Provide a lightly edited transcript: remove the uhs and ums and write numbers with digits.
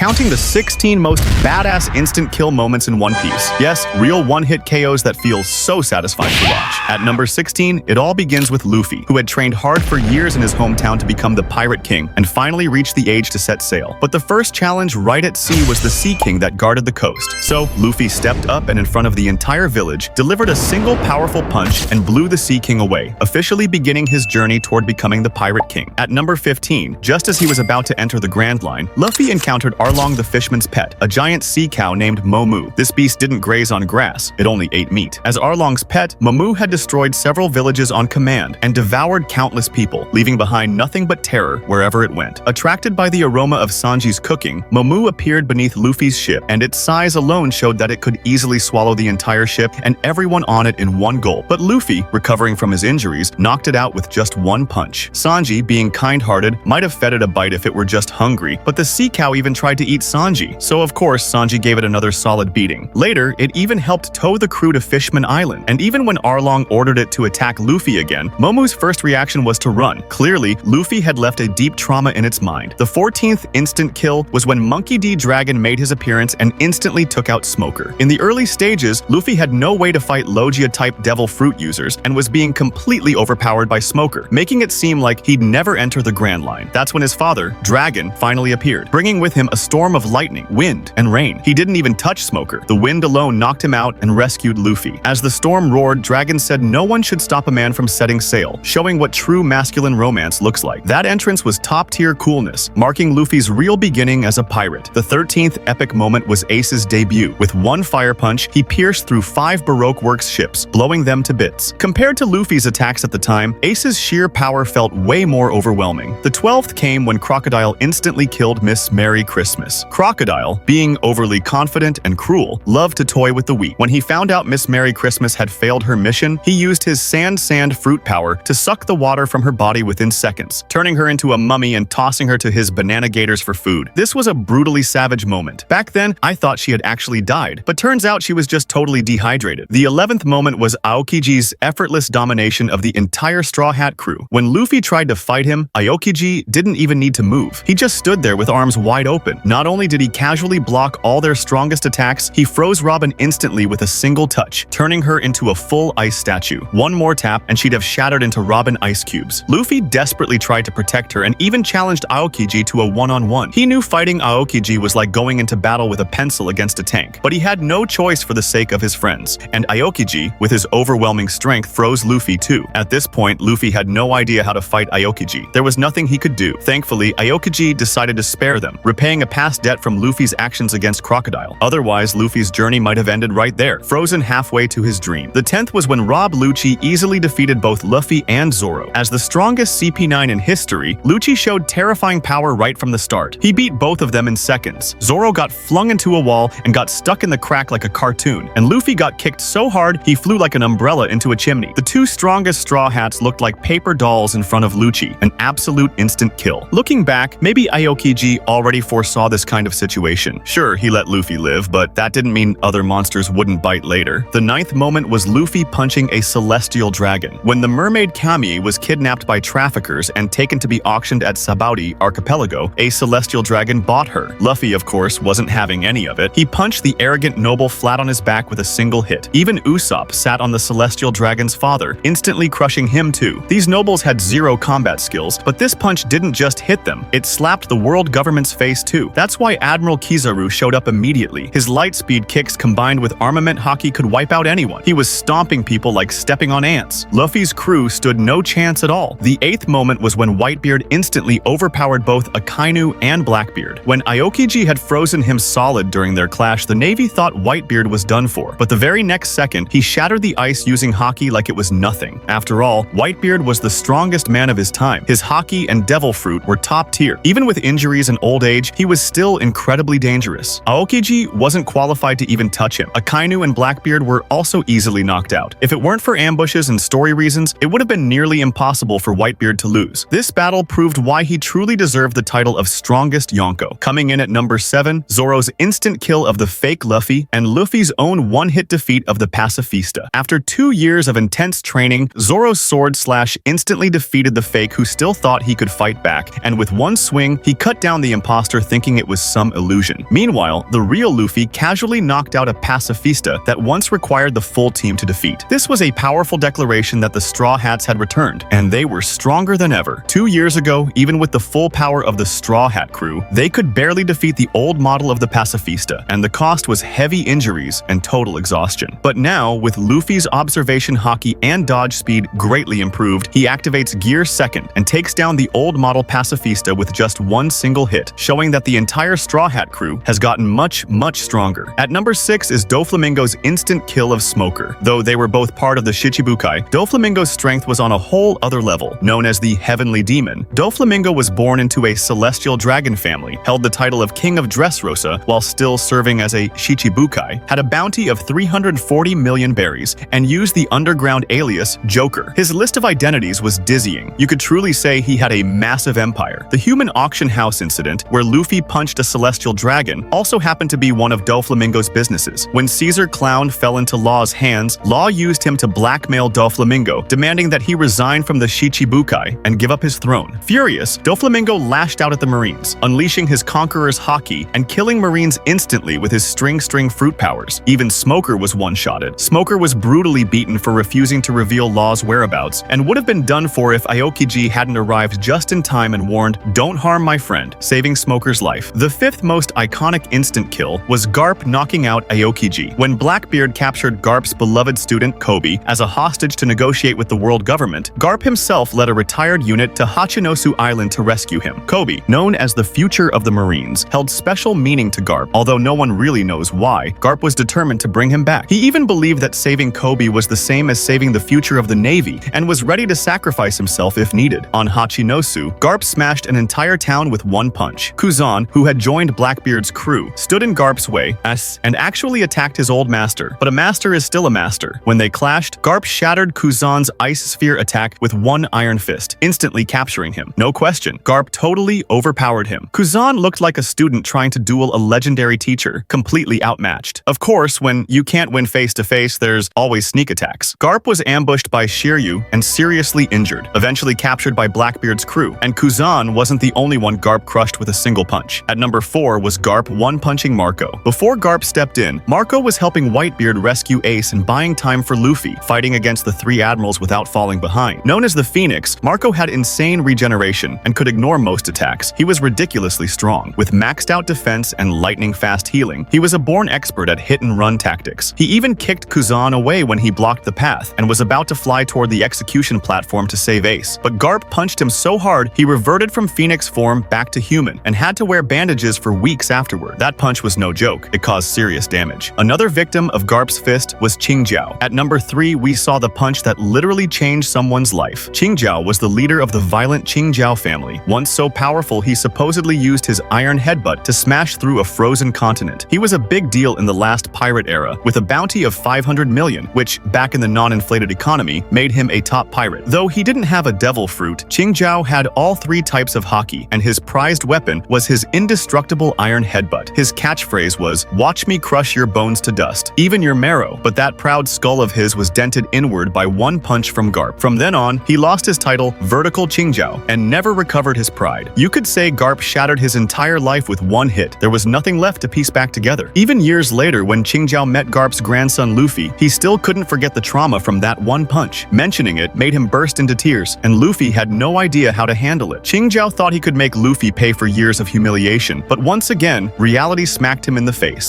recounting the 16 most badass instant kill moments in One Piece. Yes, real one-hit KOs that feel so satisfying to watch. At number 16, it all begins with Luffy, who had trained hard for years in his hometown to become the Pirate King and finally reached the age to set sail. But the first challenge right at sea was the Sea King that guarded the coast. So Luffy stepped up and in front of the entire village, delivered a single powerful punch and blew the Sea King away, officially beginning his journey toward becoming the Pirate King. At number 15, just as he was about to enter the Grand Line, Luffy encountered Arlong the Fisherman's pet, a giant sea cow named Momu. This beast didn't graze on grass, it only ate meat. As Arlong's pet, Momu had destroyed several villages on command and devoured countless people, leaving behind nothing but terror wherever it went. Attracted by the aroma of Sanji's cooking, Momu appeared beneath Luffy's ship, and its size alone showed that it could easily swallow the entire ship and everyone on it in one gulp. But Luffy, recovering from his injuries, knocked it out with just one punch. Sanji, being kind-hearted, might have fed it a bite if it were just hungry, but the sea cow even tried to eat Sanji, so of course Sanji gave it another solid beating. Later, it even helped tow the crew to Fishman Island, and even when Arlong ordered it to attack Luffy again, Momu's first reaction was to run. Clearly, Luffy had left a deep trauma in its mind. The 14th instant kill was when Monkey D. Dragon made his appearance and instantly took out Smoker. In the early stages, Luffy had no way to fight Logia-type Devil Fruit users and was being completely overpowered by Smoker, making it seem like he'd never enter the Grand Line. That's when his father, Dragon, finally appeared, bringing with him a storm of lightning, wind, and rain. He didn't even touch Smoker. The wind alone knocked him out and rescued Luffy. As the storm roared, Dragon said no one should stop a man from setting sail, showing what true masculine romance looks like. That entrance was top-tier coolness, marking Luffy's real beginning as a pirate. The 13th epic moment was Ace's debut. With one fire punch, he pierced through 5 Baroque Works ships, blowing them to bits. Compared to Luffy's attacks at the time, Ace's sheer power felt way more overwhelming. The 12th came when Crocodile instantly killed Miss Merry Christmas. Crocodile, being overly confident and cruel, loved to toy with the weak. When he found out Miss Merry Christmas had failed her mission, he used his sand fruit power to suck the water from her body within seconds, turning her into a mummy and tossing her to his banana gators for food. This was a brutally savage moment. Back then, I thought she had actually died, but turns out she was just totally dehydrated. The 11th moment was Aokiji's effortless domination of the entire Straw Hat crew. When Luffy tried to fight him, Aokiji didn't even need to move. He just stood there with arms wide open. Not only did he casually block all their strongest attacks, he froze Robin instantly with a single touch, turning her into a full ice statue. One more tap and she'd have shattered into Robin ice cubes. Luffy desperately tried to protect her and even challenged Aokiji to a one-on-one. He knew fighting Aokiji was like going into battle with a pencil against a tank, but he had no choice for the sake of his friends, and Aokiji, with his overwhelming strength, froze Luffy too. At this point, Luffy had no idea how to fight Aokiji. There was nothing he could do. Thankfully, Aokiji decided to spare them, repaying a past debt from Luffy's actions against Crocodile. Otherwise, Luffy's journey might have ended right there, frozen halfway to his dream. The 10th was when Rob Lucci easily defeated both Luffy and Zoro. As the strongest CP9 in history, Lucci showed terrifying power right from the start. He beat both of them in seconds. Zoro got flung into a wall and got stuck in the crack like a cartoon, and Luffy got kicked so hard he flew like an umbrella into a chimney. The two strongest Straw Hats looked like paper dolls in front of Lucci, an absolute instant kill. Looking back, maybe Aokiji already foresaw this kind of situation. Sure, he let Luffy live, but that didn't mean other monsters wouldn't bite later. The 9th moment was Luffy punching a celestial dragon. When the mermaid Kami was kidnapped by traffickers and taken to be auctioned at Sabaudi Archipelago, a celestial dragon bought her. Luffy, of course, wasn't having any of it. He punched the arrogant noble flat on his back with a single hit. Even Usopp sat on the celestial dragon's father, instantly crushing him too. These nobles had zero combat skills, but this punch didn't just hit them, it slapped the world government's face too. That's why Admiral Kizaru showed up immediately. His light speed kicks combined with armament hockey could wipe out anyone. He was stomping people like stepping on ants. Luffy's crew stood no chance at all. The 8th moment was when Whitebeard instantly overpowered both Akainu and Blackbeard. When Aokiji had frozen him solid during their clash, the Navy thought Whitebeard was done for, but the very next second, he shattered the ice using hockey like it was nothing. After all, Whitebeard was the strongest man of his time. His hockey and devil fruit were top tier. Even with injuries and old age, he was still incredibly dangerous. Aokiji wasn't qualified to even touch him. Akainu and Blackbeard were also easily knocked out. If it weren't for ambushes and story reasons, it would have been nearly impossible for Whitebeard to lose. This battle proved why he truly deserved the title of strongest Yonko. Coming in at number 7, Zoro's instant kill of the fake Luffy and Luffy's own one-hit defeat of the Pacifista. After 2 years of intense training, Zoro's sword slash instantly defeated the fake who still thought he could fight back, and with one swing, he cut down the imposter thinking thinking it was some illusion. Meanwhile, the real Luffy casually knocked out a pacifista that once required the full team to defeat. This was a powerful declaration that the Straw Hats had returned, and they were stronger than ever. 2 years ago, even with the full power of the Straw Hat crew, they could barely defeat the old model of the pacifista, and the cost was heavy injuries and total exhaustion. But now, with Luffy's observation haki and dodge speed greatly improved, he activates Gear 2nd and takes down the old model pacifista with just one single hit, showing that the entire Straw Hat crew has gotten much stronger. At number 6 is Doflamingo's instant kill of Smoker. Though they were both part of the Shichibukai, Doflamingo's strength was on a whole other level. Known as the Heavenly Demon, Doflamingo was born into a celestial dragon family, held the title of King of Dressrosa while still serving as a Shichibukai, had a bounty of 340 million berries, and used the underground alias Joker. His list of identities was dizzying. You could truly say he had a massive empire. The human auction house incident, where Luffy punched a celestial dragon, also happened to be one of Doflamingo's businesses. When Caesar Clown fell into Law's hands, Law used him to blackmail Doflamingo, demanding that he resign from the Shichibukai and give up his throne. Furious, Doflamingo lashed out at the Marines, unleashing his Conqueror's haki and killing Marines instantly with his string fruit powers. Even Smoker was one-shotted. Smoker was brutally beaten for refusing to reveal Law's whereabouts, and would have been done for if Aokiji hadn't arrived just in time and warned, "Don't harm my friend," saving Smoker's life. The 5th most iconic instant kill was Garp knocking out Aokiji. When Blackbeard captured Garp's beloved student Kobe as a hostage to negotiate with the world government, Garp himself led a retired unit to Hachinosu Island to rescue him. Kobe, known as the future of the Marines, held special meaning to Garp, although no one really knows why. Garp was determined to bring him back. He even believed that saving Kobe was the same as saving the future of the Navy, and was ready to sacrifice himself if needed. On Hachinosu, Garp smashed an entire town with one punch. Kuzan, who had joined Blackbeard's crew, stood in Garp's way and actually attacked his old master. But a master is still a master. When they clashed, Garp shattered Kuzan's ice sphere attack with one iron fist, instantly capturing him. No question, Garp totally overpowered him. Kuzan looked like a student trying to duel a legendary teacher, completely outmatched. Of course, when you can't win face-to-face, there's always sneak attacks. Garp was ambushed by Shiryu and seriously injured, eventually captured by Blackbeard's crew. And Kuzan wasn't the only one Garp crushed with a single punch. At number 4 was Garp one-punching Marco. Before Garp stepped in, Marco was helping Whitebeard rescue Ace and buying time for Luffy, fighting against the 3 admirals without falling behind. Known as the Phoenix, Marco had insane regeneration and could ignore most attacks. He was ridiculously strong, with maxed-out defense and lightning-fast healing. He was a born expert at hit-and-run tactics. He even kicked Kuzan away when he blocked the path, and was about to fly toward the execution platform to save Ace. But Garp punched him so hard, he reverted from Phoenix form back to human, and had to wear bandages for weeks afterward. That punch was no joke. It caused serious damage. Another victim of Garp's fist was Qingjiao. At number 3, we saw the punch that literally changed someone's life. Qingjiao was the leader of the violent Qingjiao family. Once so powerful, he supposedly used his iron headbutt to smash through a frozen continent. He was a big deal in the last pirate era, with a bounty of 500 million, which, back in the non-inflated economy, made him a top pirate. Though he didn't have a devil fruit, Qingjiao had all 3 types of haki, and his prized weapon was his indestructible iron headbutt. His catchphrase was, "Watch me crush your bones to dust, even your marrow." But that proud skull of his was dented inward by one punch from Garp. From then on, he lost his title, Vertical Qingjiao, and never recovered his pride. You could say Garp shattered his entire life with one hit. There was nothing left to piece back together. Even years later, when Qingjiao met Garp's grandson Luffy, he still couldn't forget the trauma from that one punch. Mentioning it made him burst into tears, and Luffy had no idea how to handle it. Qingjiao thought he could make Luffy pay for years of humiliation, but once again, reality smacked him in the face.